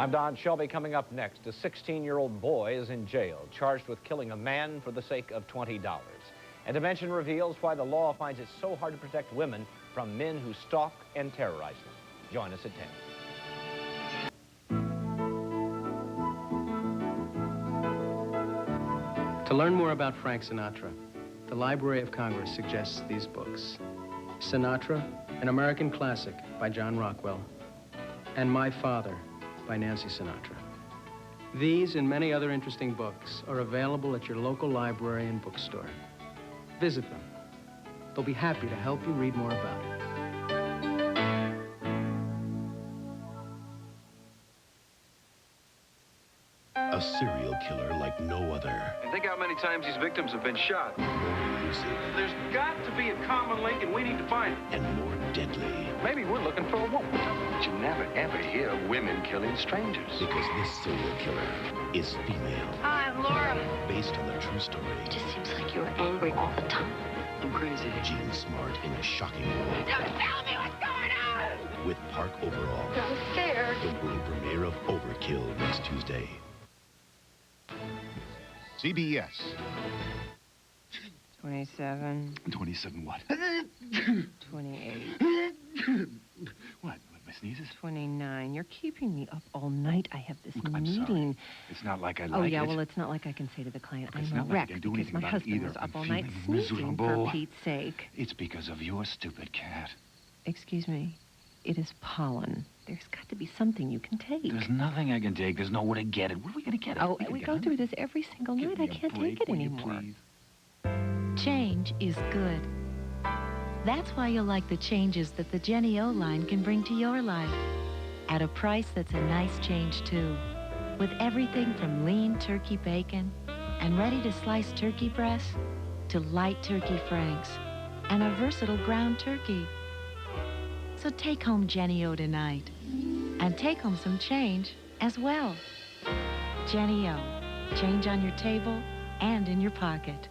I'm Don Shelby. Coming up next, a 16-year-old boy is in jail, charged with killing a man for the sake of $20. And Dimension reveals why the law finds it so hard to protect women from men who stalk and terrorize them. Join us at 10. To learn more about Frank Sinatra, the Library of Congress suggests these books: Sinatra, an American Classic by John Rockwell, and My Father by Nancy Sinatra. These and many other interesting books are available at your local library and bookstore. Visit them. They'll be happy to help you read more about it. A serial killer like no other. Think how many times these victims have been shot. More elusive. There's got to be a common link, and we need to find it. And more deadly. Maybe we're looking for a woman. But you never, ever hear of women killing strangers. Because this serial killer is female. Hi, I'm Laura. Based on the true story. It just seems like you're angry all the time. I'm crazy. Jean Smart in a shocking role. Don't tell me what's going on! With Park Overall. I'm scared. The world premiere of Overkill next Tuesday. CBS. 27. 27 what? 28. What? My sneezes? 29. You're keeping me up all night. I have this Look, I'm meeting. sorry. It's not like I like it. Oh, yeah, well, it's not like I can say to the client, It's I'm not a like I wreck can do because anything my about it husband either. was up I'm all night feeling sneezing, miserable. for Pete's sake. It's because of your stupid cat. Excuse me. It is pollen. There's got to be something you can take. There's nothing I can take. There's nowhere to get it. Where are we going to get it? Oh, we go through this every single Give night. me I a can't break, take it will you, anymore. please? Change is good. That's why you'll like the changes that the Jenny O line can bring to your life. At a price that's a nice change, too. With everything from lean turkey bacon and ready-to-slice turkey breasts to light turkey franks and a versatile ground turkey. So take home Jenny O tonight and take home some change as well. Jenny O, change on your table and in your pocket.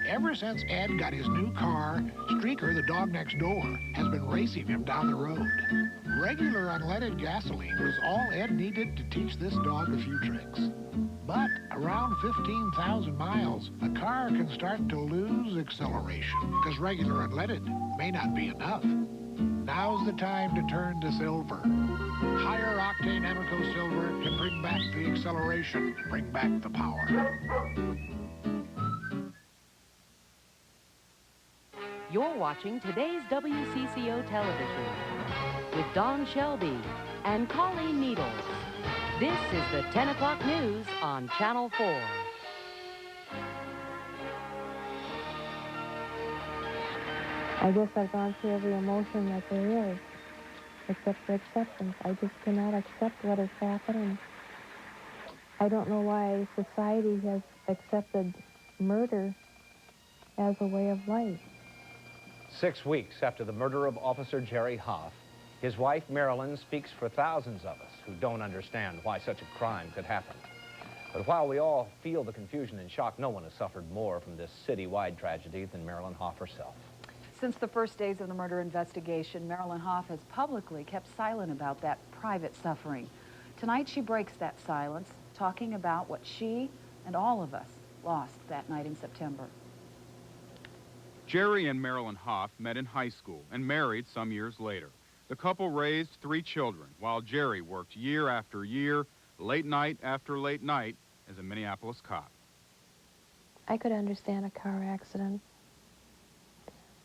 Ever since Ed got his new car, Streaker, the dog next door, has been racing him down the road. Regular unleaded gasoline was all Ed needed to teach this dog a few tricks. But around 15,000 miles, a car can start to lose acceleration because regular unleaded may not be enough. Now's the time to turn to silver. Higher octane Amoco Silver can bring back the acceleration, bring back the power. You're watching today's WCCO television with Don Shelby and Colleen Needles. This is the 10 o'clock news on Channel 4. I guess I've gone through every emotion that there is, except for acceptance. I just cannot accept what has happened. I don't know why society has accepted murder as a way of life. 6 weeks after the murder of Officer Jerry Hoff, his wife Marilyn speaks for thousands of us who don't understand why such a crime could happen. But while we all feel the confusion and shock, no one has suffered more from this citywide tragedy than Marilyn Haaf herself. Since the first days of the murder investigation, Marilyn Haaf has publicly kept silent about that private suffering. Tonight she breaks that silence, talking about what she and all of us lost that night in September. Jerry and Marilyn Haaf met in high school and married some years later. The couple raised 3 children, while Jerry worked year after year, late night after late night, as a Minneapolis cop. I could understand a car accident.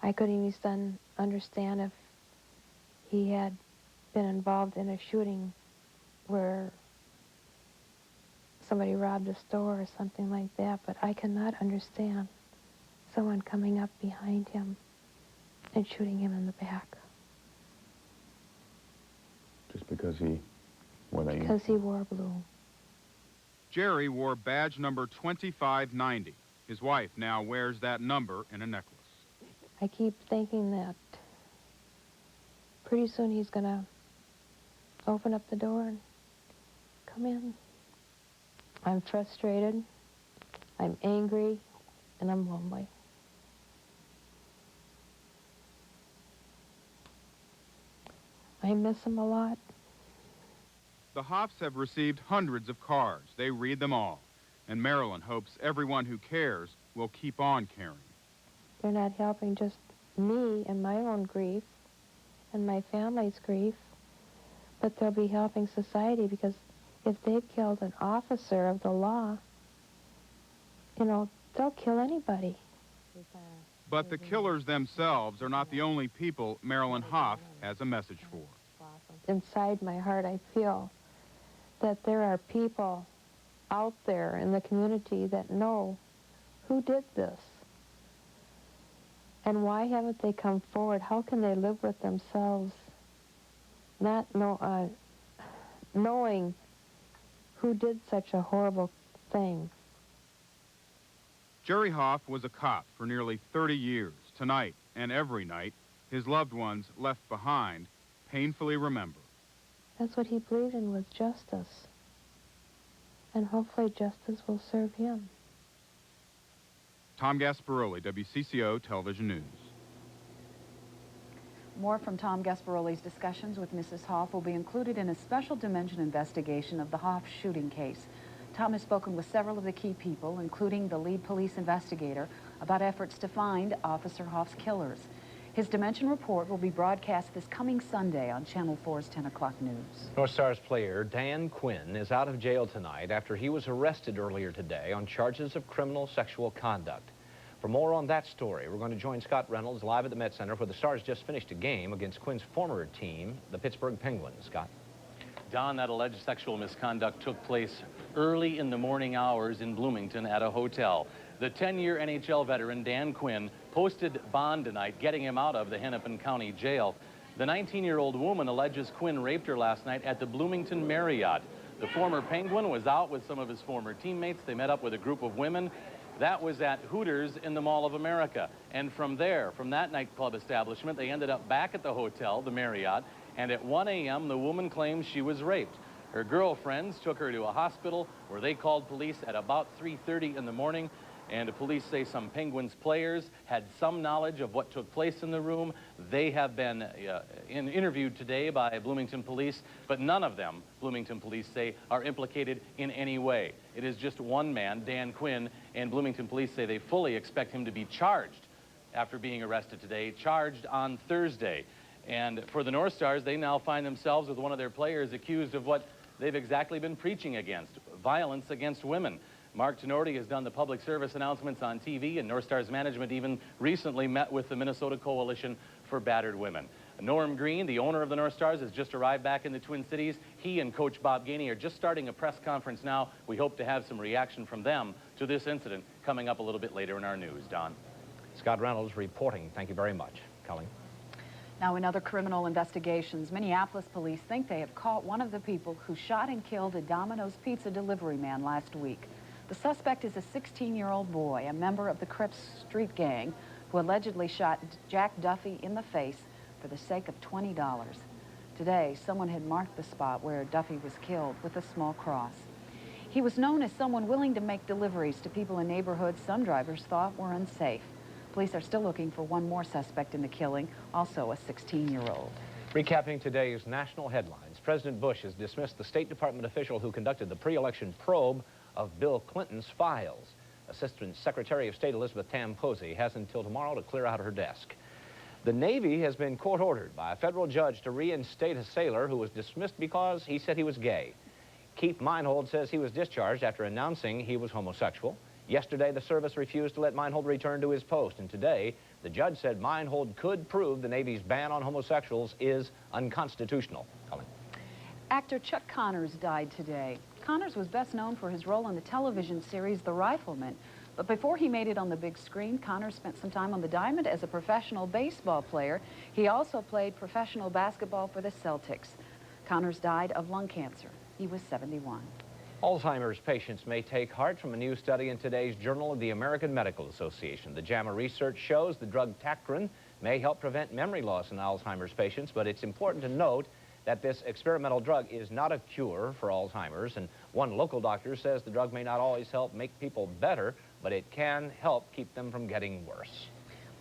I could even understand if he had been involved in a shooting where somebody robbed a store or something like that, but I cannot understand someone coming up behind him and shooting him in the back. Just because he wore that Because he wore blue. Jerry wore badge number 2590. His wife now wears that number in a necklace. I keep thinking that pretty soon he's going to open up the door and come in. I'm frustrated, I'm angry, and I'm lonely. I miss him a lot. the Hoffs have received hundreds of cards. They read them all. And Marilyn hopes everyone who cares will keep on caring. They're not helping just me and my own grief and my family's grief, but they'll be helping society, because if they've killed an officer of the law, you know, they'll kill anybody. But the killers themselves are not the only people Marilyn Haaf has a message for. Inside my heart, I feel that there are people out there in the community that know who did this. And why haven't they come forward? How can they live with themselves, not knowing who did such a horrible thing? Jerry Hoff was a cop for nearly 30 years. Tonight, and every night, his loved ones left behind painfully remember. That's what he believed in, was justice. And hopefully justice will serve him. Tom Gasparoli, WCCO Television News. More from Tom Gasparoli's discussions with Mrs. Hoff will be included in a special dimension investigation of the Hoff shooting case. Tom has spoken with several of the key people, including the lead police investigator, about efforts to find Officer Hoff's killers. His Dimension report will be broadcast this coming Sunday on Channel 4's 10 o'clock news. North Stars player Dan Quinn is out of jail tonight after he was arrested earlier today on charges of criminal sexual conduct. For more on that story, we're going to join Scott Reynolds live at the Met Center, where the Stars just finished a game against Quinn's former team, the Pittsburgh Penguins. Scott? Don, that alleged sexual misconduct took place early in the morning hours in Bloomington at a hotel. The 10-year NHL veteran Dan Quinn posted bond tonight, getting him out of the Hennepin County Jail. The 19-year-old woman alleges Quinn raped her last night at the Bloomington Marriott. The former Penguin was out with some of his former teammates. They met up with a group of women. That was at Hooters in the Mall of America. And from there, from that nightclub establishment, they ended up back at the hotel, the Marriott, and at 1 a.m., the woman claims she was raped. Her girlfriends took her to a hospital where they called police at about 3:30 in the morning. And the police say some Penguins players had some knowledge of what took place in the room. They have been interviewed today by Bloomington police, but none of them, Bloomington police say, are implicated in any way. It is just one man, Dan Quinn, and Bloomington police say they fully expect him to be charged after being arrested today, charged on Thursday. And for the North Stars, they now find themselves with one of their players accused of what they've exactly been preaching against, violence against women. Mark Tenorti has done the public service announcements on TV, and North Stars management even recently met with the Minnesota Coalition for Battered Women. Norm Green, the owner of the North Stars, has just arrived back in the Twin Cities. He and Coach Bob Gainey are just starting a press conference now. We hope to have some reaction from them to this incident coming up a little bit later in our news. Don? Scott Reynolds reporting. Thank you very much. Colleen? Now, in other criminal investigations, Minneapolis police think they have caught one of the people who shot and killed a Domino's pizza delivery man last week. The suspect is a 16-year-old boy, a member of the Crips street gang, who allegedly shot Jack Duffy in the face for the sake of $20. Today, someone had marked the spot where Duffy was killed with a small cross. He was known as someone willing to make deliveries to people in neighborhoods some drivers thought were unsafe. Police are still looking for one more suspect in the killing, also a 16-year-old. Recapping today's national headlines, President Bush has dismissed the State Department official who conducted the pre-election probe of Bill Clinton's files. Assistant Secretary of State Elizabeth Tam Posey has until tomorrow to clear out her desk. The Navy has been court-ordered by a federal judge to reinstate a sailor who was dismissed because he said he was gay. Keith Meinhold says he was discharged after announcing he was homosexual. Yesterday, the service refused to let Meinhold return to his post, and today, the judge said Meinhold could prove the Navy's ban on homosexuals is unconstitutional. Colleen? Actor Chuck Connors died today. Connors was best known for his role in the television series The Rifleman. But before he made it on the big screen, Connors spent some time on the diamond as a professional baseball player. He also played professional basketball for the Celtics. Connors died of lung cancer. He was 71. Alzheimer's patients may take heart from a new study in today's Journal of the American Medical Association. The JAMA research shows the drug Tacrin may help prevent memory loss in Alzheimer's patients, but it's important to note that this experimental drug is not a cure for Alzheimer's, and one local doctor says the drug may not always help make people better, but it can help keep them from getting worse.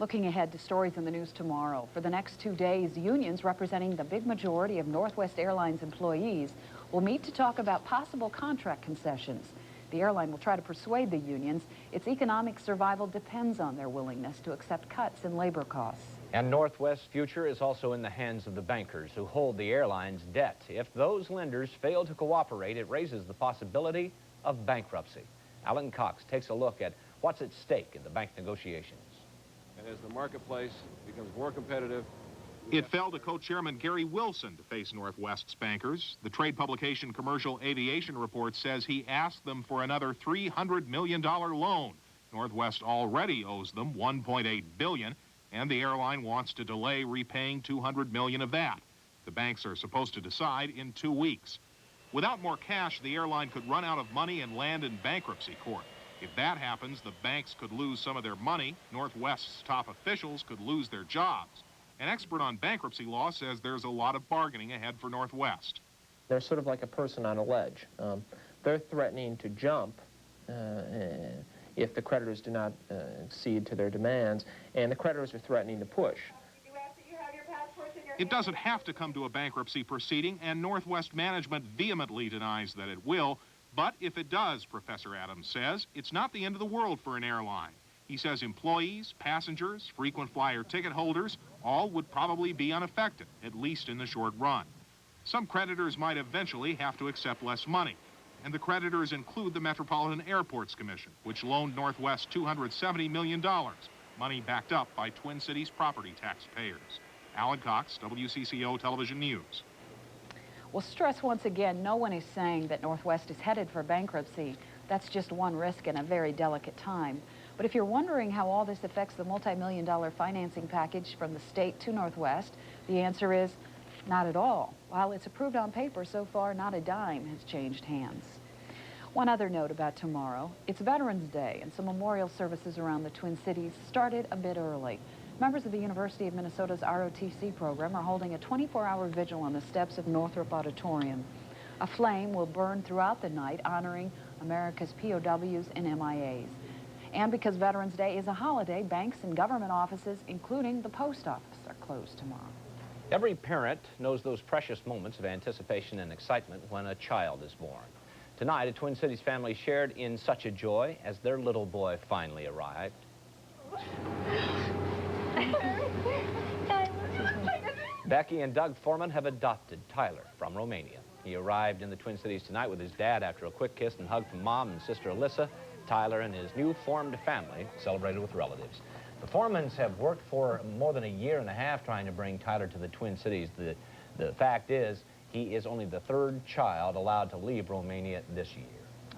Looking ahead to stories in the news tomorrow, for the next 2 days, unions representing the big majority of Northwest Airlines employees will meet to talk about possible contract concessions. The airline will try to persuade the unions its economic survival depends on their willingness to accept cuts in labor costs. And Northwest's future is also in the hands of the bankers who hold the airline's debt. If those lenders fail to cooperate, it raises the possibility of bankruptcy. Alan Cox takes a look at what's at stake in the bank negotiations. And as the marketplace becomes more competitive, it fell to co-chairman Gary Wilson to face Northwest's bankers. The trade publication Commercial Aviation Report says he asked them for another $300 million loan. Northwest already owes them $1.8 billion, and the airline wants to delay repaying $200 million of that. The banks are supposed to decide in 2 weeks. Without more cash, the airline could run out of money and land in bankruptcy court. If that happens, the banks could lose some of their money. Northwest's top officials could lose their jobs. An expert on bankruptcy law says there's a lot of bargaining ahead for Northwest. They're sort of like a person on a ledge. They're threatening to jump if the creditors do not accede to their demands, and the creditors are threatening to push. It doesn't have to come to a bankruptcy proceeding, and Northwest management vehemently denies that it will. But if it does, Professor Adams says, it's not the end of the world for an airline. He says employees, passengers, frequent flyer ticket holders, all would probably be unaffected, at least in the short run. Some creditors might eventually have to accept less money, and the creditors include the Metropolitan Airports Commission, which loaned Northwest $270 million, money backed up by Twin Cities property taxpayers. Alan Cox, WCCO Television News. Well, stress once again, no one is saying that Northwest is headed for bankruptcy. That's just one risk in a very delicate time. But if you're wondering how all this affects the multi-million-dollar financing package from the state to Northwest, the answer is not at all. While it's approved on paper, so far not a dime has changed hands. One other note about tomorrow, it's Veterans Day, and some memorial services around the Twin Cities started a bit early. Members of the University of Minnesota's ROTC program are holding a 24-hour vigil on the steps of Northrop Auditorium. A flame will burn throughout the night, honoring America's POWs and MIAs. And because Veterans Day is a holiday, banks and government offices, including the post office, are closed tomorrow. Every parent knows those precious moments of anticipation and excitement when a child is born. Tonight, a Twin Cities family shared in such a joy as their little boy finally arrived. Becky and Doug Foreman have adopted Tyler from Romania. He arrived in the Twin Cities tonight with his dad after a quick kiss and hug from Mom and sister Alyssa. Tyler and his new formed family celebrated with relatives. The Foremans have worked for more than a year and a half trying to bring Tyler to the Twin Cities. The fact is, he is only the third child allowed to leave Romania this year.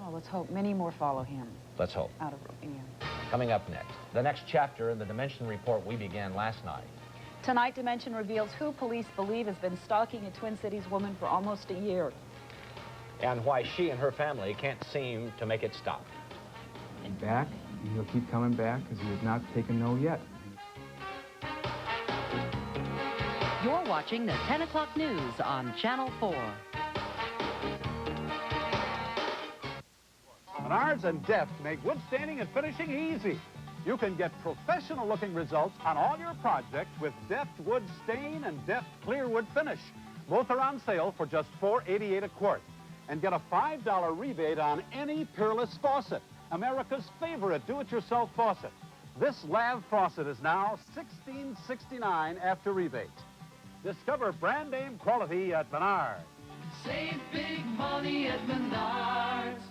Oh, let's hope many more follow him. Let's hope. Out of Romania. Coming up next, the next chapter in the Dimension report we began last night. Tonight, Dimension reveals who police believe has been stalking a Twin Cities woman for almost a year. And why she and her family can't seem to make it stop. Back, and he'll keep coming back because he has not taken no yet. You're watching the 10 o'clock news on Channel 4. Menards and Deft make wood staining and finishing easy. You can get professional-looking results on all your projects with Deft Wood Stain and Deft Clear Wood Finish. Both are on sale for just $4.88 a quart. And get a $5 rebate on any Peerless faucet, America's favorite do-it-yourself faucet. This lav faucet is now $16.69 after rebate. Discover brand name quality at Menards. Save big money at Menards.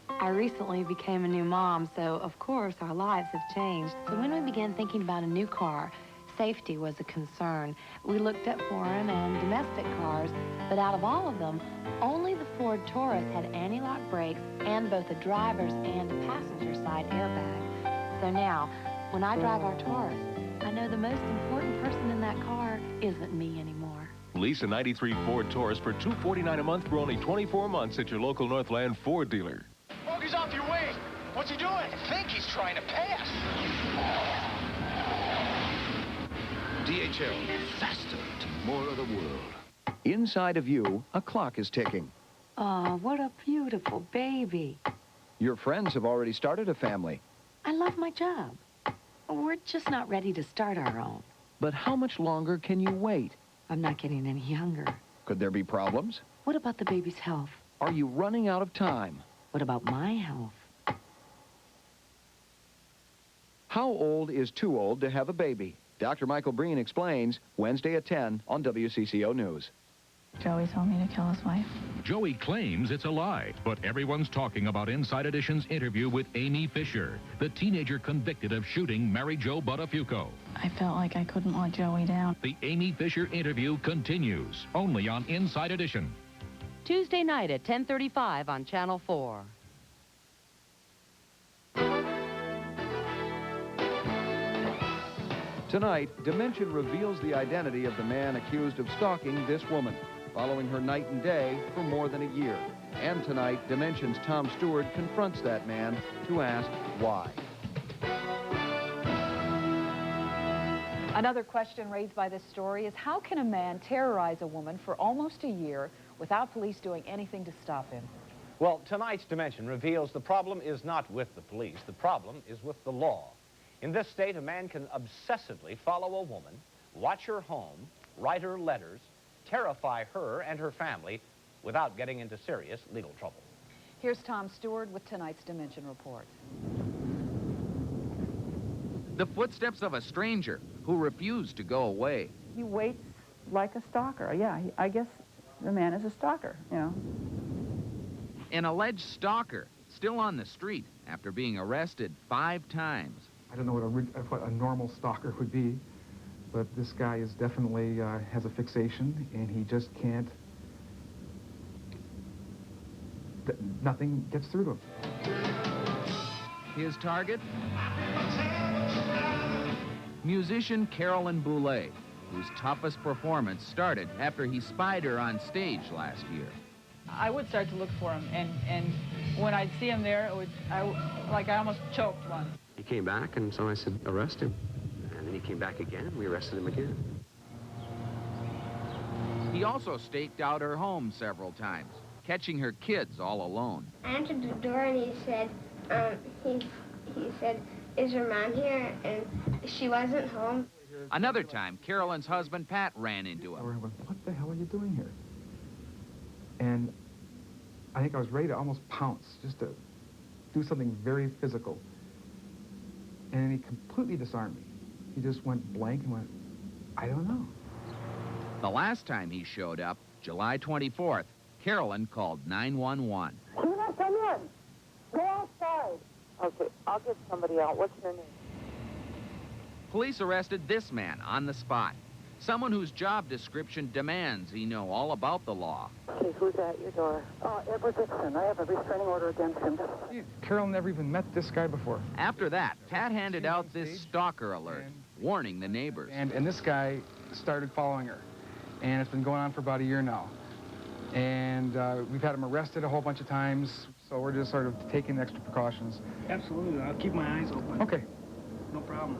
I recently became a new mom, so of course our lives have changed. So when we began thinking about a new car, safety was a concern. We looked at foreign and domestic cars, but out of all of them, only the Ford Taurus had anti-lock brakes and both a driver's and a passenger side airbag. So now, when I drive our Taurus, I know the most important person in that car isn't me anymore. Lease a 93 Ford Taurus for $249 a month for only 24 months at your local Northland Ford dealer. Bogey's off your way. What's he doing? I think he's trying to pass. DHL, faster to more of the world. Inside of you, a clock is ticking. Oh, what a beautiful baby. Your friends have already started a family. I love my job. We're just not ready to start our own. But how much longer can you wait? I'm not getting any younger. Could there be problems? What about the baby's health? Are you running out of time? What about my health? How old is too old to have a baby? Dr. Michael Breen explains Wednesday at 10 on WCCO News. Joey told me to kill his wife. Joey claims it's a lie, but everyone's talking about Inside Edition's interview with Amy Fisher, the teenager convicted of shooting Mary Jo Buttafuoco. I felt like I couldn't let Joey down. The Amy Fisher interview continues, only on Inside Edition. Tuesday night at 10:35 on Channel 4. Tonight, Dimension reveals the identity of the man accused of stalking this woman, following her night and day for more than a year. And tonight, Dimension's Tom Stewart confronts that man to ask why. Another question raised by this story is how can a man terrorize a woman for almost a year without police doing anything to stop him? Well, tonight's Dimension reveals the problem is not with the police. The problem is with the law. In this state, a man can obsessively follow a woman, watch her home, write her letters, terrify her and her family without getting into serious legal trouble. Here's Tom Stewart with tonight's Dimension Report. The footsteps of a stranger who refused to go away. He waits like a stalker. Yeah, I guess the man is a stalker, you know. An alleged stalker still on the street after being arrested 5 times. I don't know what a normal stalker would be, but this guy is definitely has a fixation, and he just can't, nothing gets through to him. His target? Musician Carolyn Boulay, whose toughest performance started after he spied her on stage last year. I would start to look for him, and when I'd see him there, I almost choked once. He came back, and so I said, arrest him. And then he came back again, and we arrested him again. He also staked out her home several times, catching her kids all alone. I answered the door, and he said, he said, is your mom here? And she wasn't home. Another time, Carolyn's husband, Pat, ran into him. I went, what the hell are you doing here? And I think I was ready to almost pounce, just to do something very physical. And he completely disarmed me. He just went blank and went, I don't know. The last time he showed up, July 24th, Carolyn called 911. Tina, come in. Go outside. Okay, I'll get somebody out. What's your name? Police arrested this man on the spot. Someone whose job description demands he know all about the law. Okay, who's at your door? Edward Dixon. I have a restraining order against him. Carol never even met this guy before. After that, Pat handed out this stalker alert, warning the neighbors. And this guy started following her. And it's been going on for about a year now. And we've had him arrested a whole bunch of times, so we're just sort of taking extra precautions. Absolutely. I'll keep my eyes open. Okay. No problem.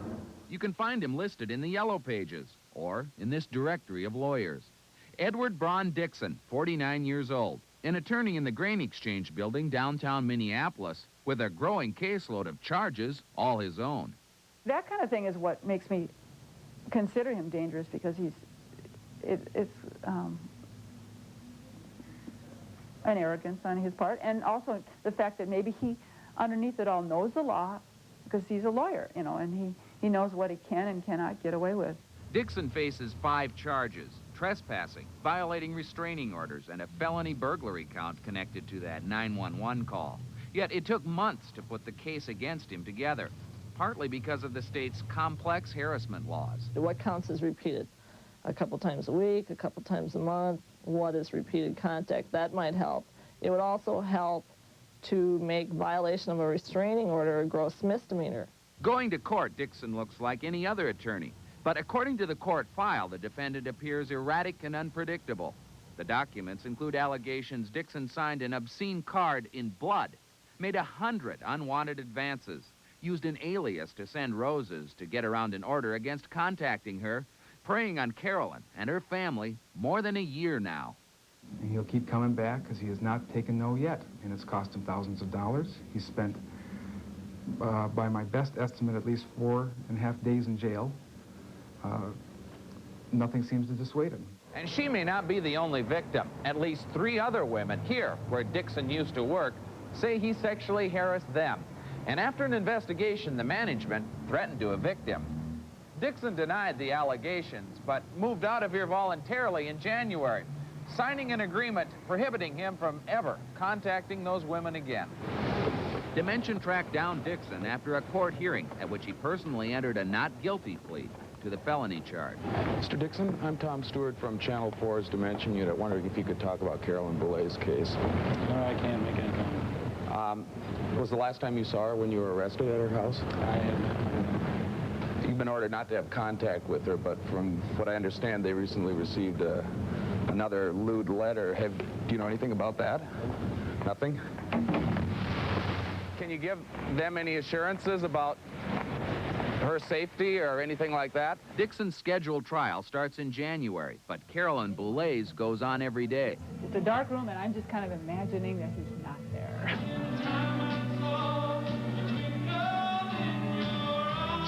You can find him listed in the Yellow Pages or in this directory of lawyers. Edward Braun Dixon, 49 years old, an attorney in the Grain Exchange building downtown Minneapolis with a growing caseload of charges all his own. That kind of thing is what makes me consider him dangerous, because it's an arrogance on his part, and also the fact that maybe he, underneath it all, knows the law, because he's a lawyer, you know, and he knows what he can and cannot get away with. Dixon faces 5 charges: trespassing, violating restraining orders, and a felony burglary count connected to that 911 call. Yet it took months to put the case against him together, partly because of the state's complex harassment laws. What counts as repeated? A couple times a week, a couple times a month? What is repeated contact? That might help. It would also help to make violation of a restraining order a gross misdemeanor. Going to court, Dixon looks like any other attorney. But according to the court file, the defendant appears erratic and unpredictable. The documents include allegations Dixon signed an obscene card in blood, made 100 unwanted advances, used an alias to send roses to get around an order against contacting her, preying on Carolyn and her family more than a year now. And he'll keep coming back because he has not taken no yet, and it's cost him thousands of dollars. He's spent, by my best estimate, at least 4.5 days in jail. Nothing seems to dissuade him. And she may not be the only victim. At least 3 other women here, where Dixon used to work, say he sexually harassed them. And after an investigation, the management threatened to evict him. Dixon denied the allegations, but moved out of here voluntarily in January, signing an agreement prohibiting him from ever contacting those women again. Dimension tracked down Dixon after a court hearing at which he personally entered a not guilty plea to the felony charge. Mr. Dixon, I'm Tom Stewart from Channel 4's Dimension Unit. Wondering if you could talk about Carolyn Boulet's case. No, I can't make any comment. Was the last time you saw her when you were arrested at her house? I have. You've been ordered not to have contact with her, but from what I understand, they recently received another lewd letter. Do you know anything about that? Nothing? Can you give them any assurances about her safety or anything like that? Dixon's scheduled trial starts in January, but Carolyn Boulet's goes on every day. It's a dark room, and I'm just kind of imagining that he's not there.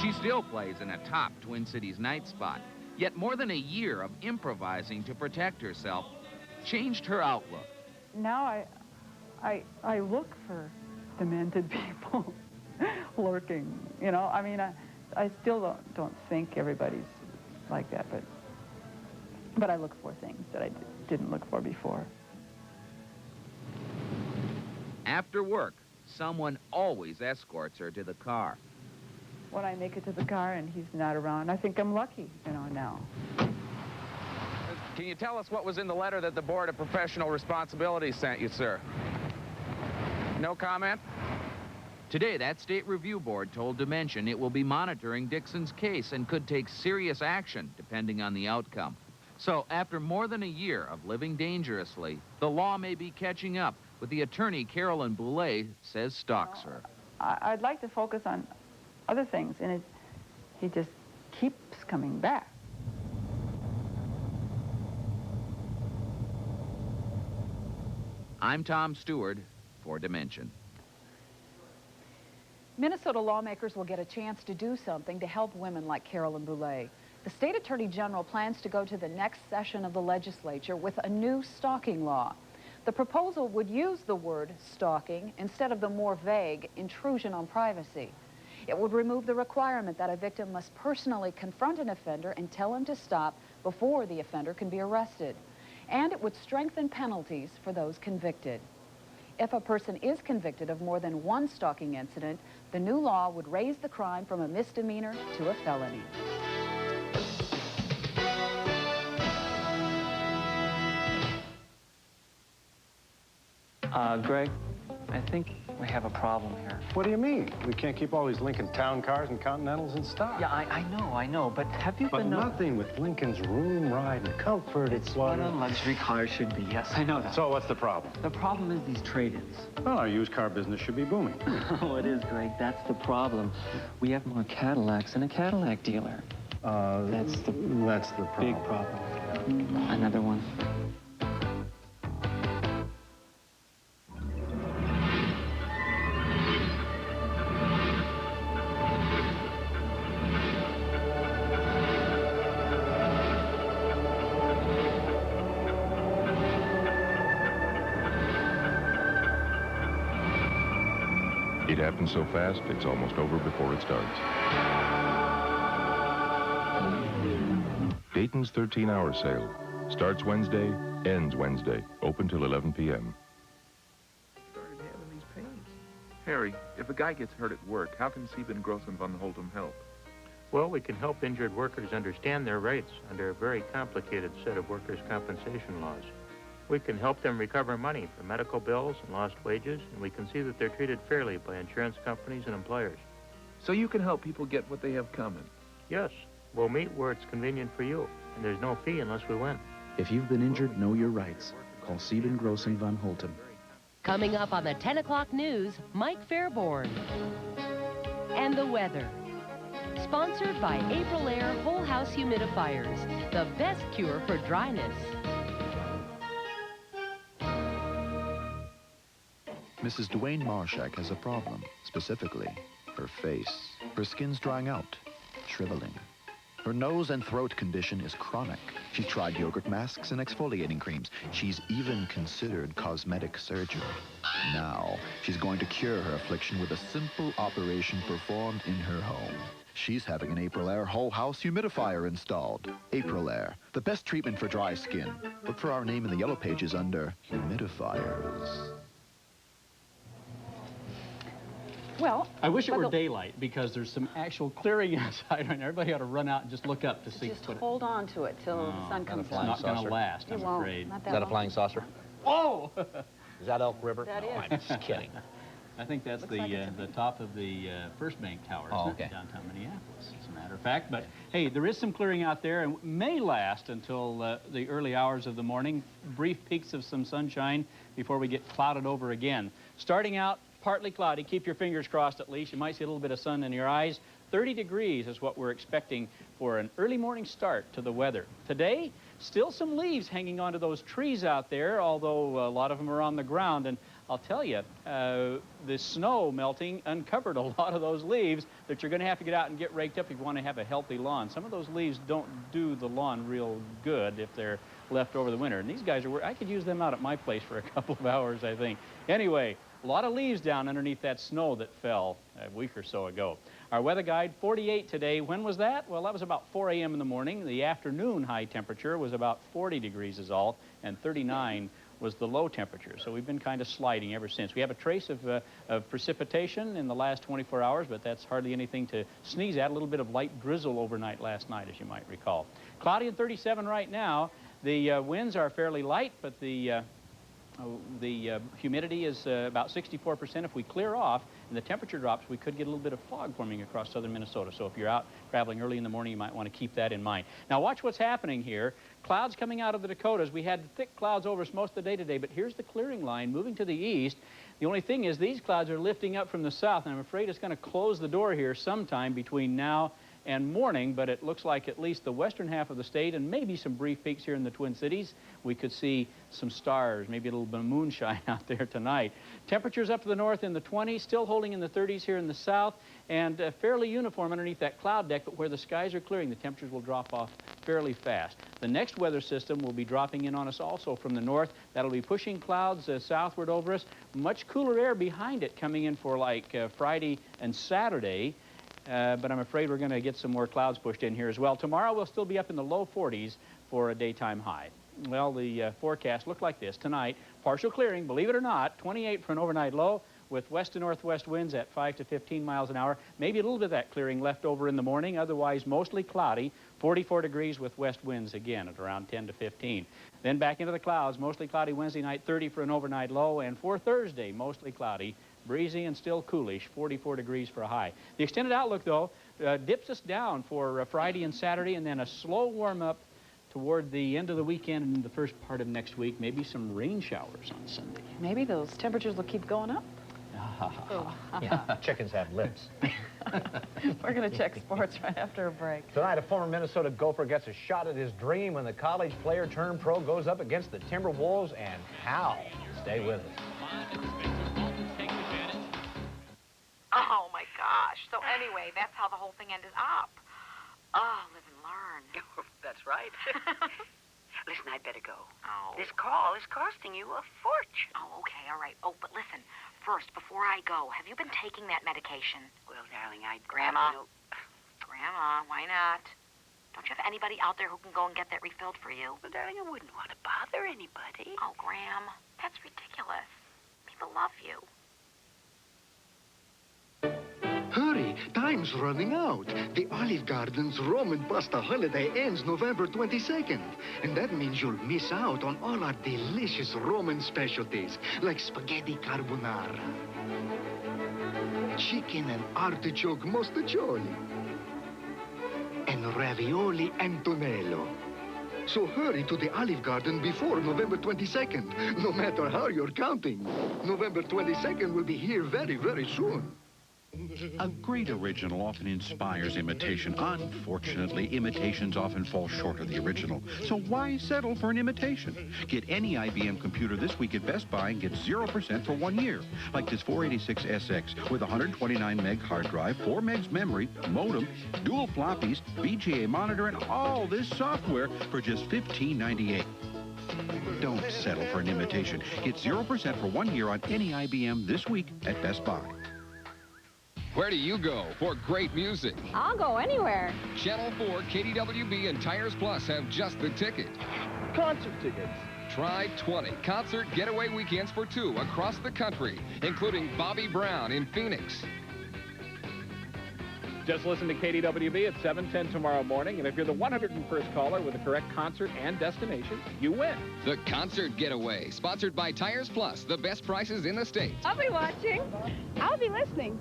She still plays in a top Twin Cities night spot, yet more than a year of improvising to protect herself changed her outlook. Now I look for demented people lurking, you know. I mean, I still don't think everybody's like that, but I look for things that I didn't look for before. After work, someone always escorts her to the car. When I make it to the car and he's not around, I think I'm lucky, you know, now. Can you tell us what was in the letter that the Board of Professional Responsibility sent you, sir? No comment? Today, that State Review Board told Dimension it will be monitoring Dixon's case and could take serious action depending on the outcome. So, after more than a year of living dangerously, the law may be catching up with the attorney Carolyn Boulet says stalks her. I'd like to focus on other things, and he just keeps coming back. I'm Tom Stewart for Dimension. Minnesota lawmakers will get a chance to do something to help women like Carolyn Boulet. The state attorney general plans to go to the next session of the legislature with a new stalking law. The proposal would use the word stalking instead of the more vague intrusion on privacy. It would remove the requirement that a victim must personally confront an offender and tell him to stop before the offender can be arrested. And it would strengthen penalties for those convicted. If a person is convicted of more than one stalking incident, the new law would raise the crime from a misdemeanor to a felony. Greg, I think we have a problem here. What do you mean? We can't keep all these Lincoln Town cars and Continentals in stock. Yeah, I know, but have you been... But nothing with Lincoln's room, ride, and comfort. It's what a luxury car should be. Yes, I know that. So what's the problem? The problem is these trade-ins. Well, our used car business should be booming. Oh, it is, Greg. That's the problem. We have more Cadillacs than a Cadillac dealer. That's the problem. Big problem. Another one. It happens so fast, it's almost over before it starts. Dayton's 13-hour sale. Starts Wednesday, ends Wednesday. Open till 11 p.m. Started having these pains. Harry, if a guy gets hurt at work, how can Sieben Gross and Von Holtum help? Well, we can help injured workers understand their rights under a very complicated set of workers' compensation laws. We can help them recover money for medical bills and lost wages, and we can see that they're treated fairly by insurance companies and employers. So you can help people get what they have coming? Yes. We'll meet where it's convenient for you, and there's no fee unless we win. If you've been injured, know your rights. Call Sieben Gross and Von Holtum. Coming up on the 10 o'clock news, Mike Fairborn. And the weather. Sponsored by April Air Whole House Humidifiers, the best cure for dryness. Mrs. Dwayne Marshak has a problem, specifically her face. Her skin's drying out, shriveling. Her nose and throat condition is chronic. She's tried yogurt masks and exfoliating creams. She's even considered cosmetic surgery. Now, she's going to cure her affliction with a simple operation performed in her home. She's having an Aprilaire whole house humidifier installed. Aprilaire, the best treatment for dry skin. Look for our name in the yellow pages under humidifiers. Well, I wish it were daylight because there's some actual clearing inside right now. Everybody ought to run out and just look up to see. Just hold on to it till the sun comes out. It's not going to last, I'm afraid. Is that a flying saucer? Whoa! Is that Elk River? That no, is. I'm just kidding. I think that's the top of the First Bank Tower, isn't it? Downtown Minneapolis, as a matter of fact. But hey, there is some clearing out there, and may last until the early hours of the morning. Brief peaks of some sunshine before we get clouded over again. Starting out partly cloudy. Keep your fingers crossed at least. You might see a little bit of sun in your eyes. 30 degrees is what we're expecting for an early morning start to the weather. Today, still some leaves hanging onto those trees out there, although a lot of them are on the ground. And I'll tell you, the snow melting uncovered a lot of those leaves that you're going to have to get out and get raked up if you want to have a healthy lawn. Some of those leaves don't do the lawn real good if they're left over the winter. And these guys I could use them out at my place for a couple of hours, I think. Anyway, a lot of leaves down underneath that snow that fell a week or so ago. Our weather guide, 48 today. When was that? Well, that was about 4 a.m. in the morning. The afternoon high temperature was about 40 degrees is all, and 39 was the low temperature. So we've been kind of sliding ever since. We have a trace of precipitation in the last 24 hours, but that's hardly anything to sneeze at. A little bit of light drizzle overnight last night, as you might recall. Cloudy and 37 right now. The winds are fairly light, but the humidity is about 64%. If we clear off and the temperature drops, we could get a little bit of fog forming across southern Minnesota. So if you're out traveling early in the morning, you might want to keep that in mind. Now watch what's happening here. Clouds coming out of the Dakotas. We had thick clouds over us most of the day today, but here's the clearing line moving to the east. The only thing is these clouds are lifting up from the south, and I'm afraid it's going to close the door here sometime between now and morning, but it looks like at least the western half of the state and maybe some brief peaks here in the Twin Cities. We could see some stars, maybe a little bit of moonshine out there tonight. Temperatures up to the north in the 20s, still holding in the 30s here in the south, and fairly uniform underneath that cloud deck, but where the skies are clearing, the temperatures will drop off fairly fast. The next weather system will be dropping in on us also from the north. That'll be pushing clouds southward over us. Much cooler air behind it coming in for like Friday and Saturday. But I'm afraid we're going to get some more clouds pushed in here as well. Tomorrow we'll still be up in the low 40s for a daytime high. Well, the forecast looked like this. Tonight, partial clearing, believe it or not, 28 for an overnight low with west to northwest winds at 5 to 15 miles an hour. Maybe a little bit of that clearing left over in the morning, otherwise mostly cloudy. 44 degrees with west winds again at around 10 to 15. Then back into the clouds, mostly cloudy Wednesday night, 30 for an overnight low, and for Thursday, mostly cloudy. Breezy and still coolish, 44 degrees for a high. The extended outlook, though, dips us down for Friday and Saturday, and then a slow warm-up toward the end of the weekend and the first part of next week. Maybe some rain showers on Sunday. Maybe those temperatures will keep going up. Yeah, chickens have lips. We're going to check sports right after a break. Tonight, a former Minnesota Gopher gets a shot at his dream when the college player turned pro goes up against the Timberwolves, and how? Stay with us. Oh, my gosh. So anyway, that's how the whole thing ended up. Oh, live and learn. That's right. Listen, I'd better go. Oh. This call is costing you a fortune. Oh, okay, all right. Oh, but listen, first, before I go, have you been taking that medication? Well, darling, Grandma. You know... Grandma, why not? Don't you have anybody out there who can go and get that refilled for you? Well, darling, I wouldn't want to bother anybody. Oh, Gram, that's ridiculous. People love you. Hurry, time's running out. The Olive Garden's Roman pasta holiday ends November 22nd. And that means you'll miss out on all our delicious Roman specialties, like spaghetti carbonara, chicken and artichoke mostaccioli, and ravioli Antonello. So hurry to the Olive Garden before November 22nd, no matter how you're counting. November 22nd will be here very, very soon. A great original often inspires imitation. Unfortunately, imitations often fall short of the original. So why settle for an imitation? Get any IBM computer this week at Best Buy and get 0% for 1 year. Like this 486SX with 129 meg hard drive, 4 megs memory, modem, dual floppies, VGA monitor, and all this software for just $15.98. Don't settle for an imitation. Get 0% for 1 year on any IBM this week at Best Buy. Where do you go for great music? I'll go anywhere. Channel 4, KDWB, and Tires Plus have just the ticket. Concert tickets. Try 20 concert getaway weekends for 2 across the country, including Bobby Brown in Phoenix. Just listen to KDWB at 7:10 tomorrow morning, and if you're the 101st caller with the correct concert and destination, you win. The Concert Getaway, sponsored by Tires Plus, the best prices in the state. I'll be watching. I'll be listening.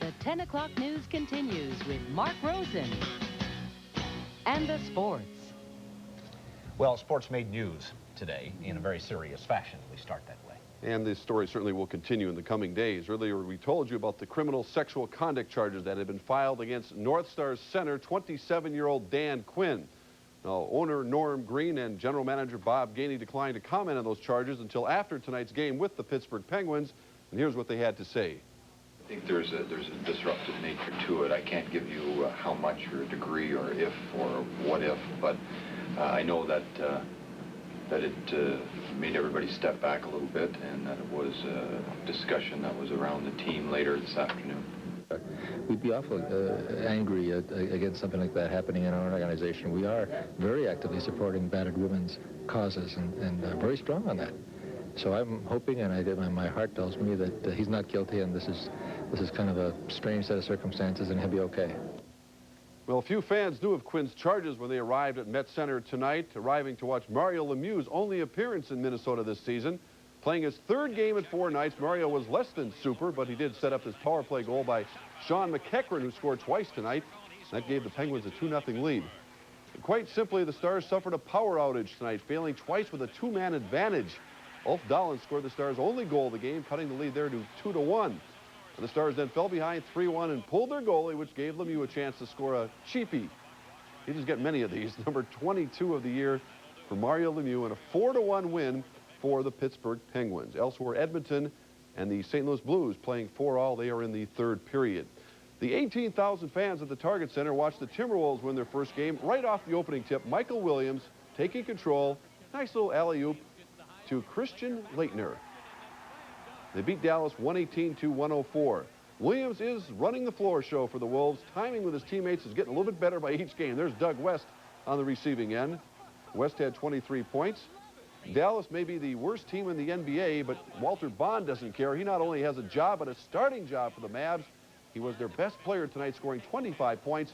The 10 o'clock news continues with Mark Rosen and the sports. Well, sports made news today in a very serious fashion. We start that way. And this story certainly will continue in the coming days. Earlier, we told you about the criminal sexual conduct charges that had been filed against North Stars center 27-year-old Dan Quinn. Now, owner Norm Green and general manager Bob Gainey declined to comment on those charges until after tonight's game with the Pittsburgh Penguins. And here's what they had to say. I think there's a disruptive nature to it. I can't give you how much or degree or if or what if, but I know that it made everybody step back a little bit, and that it was a discussion that was around the team later this afternoon. We'd be awful angry against something like that happening in our organization. We are very actively supporting battered women's causes and very strong on that. So I'm hoping, and my heart tells me that he's not guilty, and this is kind of a strange set of circumstances, and he'll be okay. Well, few fans knew of Quinn's charges when they arrived at Met Center tonight, arriving to watch Mario Lemieux's only appearance in Minnesota this season. Playing his third game at 4 nights, Mario was less than super, but he did set up his power play goal by Sean McEachran, who scored twice tonight. That gave the Penguins a 2-0 lead. And quite simply, the Stars suffered a power outage tonight, failing twice with a 2-man advantage. Ulf Dahlen scored the Stars' only goal of the game, cutting the lead there to 2-1. And the Stars then fell behind 3-1 and pulled their goalie, which gave Lemieux a chance to score a cheapie. He doesn't get many of these. Number 22 of the year for Mario Lemieux, and a 4-1 win for the Pittsburgh Penguins. Elsewhere, Edmonton and the St. Louis Blues playing 4-all. They are in the third period. The 18,000 fans at the Target Center watched the Timberwolves win their first game right off the opening tip. Michael Williams taking control. Nice little alley-oop to Christian Laettner. They beat Dallas 118-104. Williams is running the floor show for the Wolves. Timing with his teammates is getting a little bit better by each game. There's Doug West on the receiving end. West had 23 points. Dallas may be the worst team in the NBA, but Walter Bond doesn't care. He not only has a job, but a starting job for the Mavs. He was their best player tonight, scoring 25 points.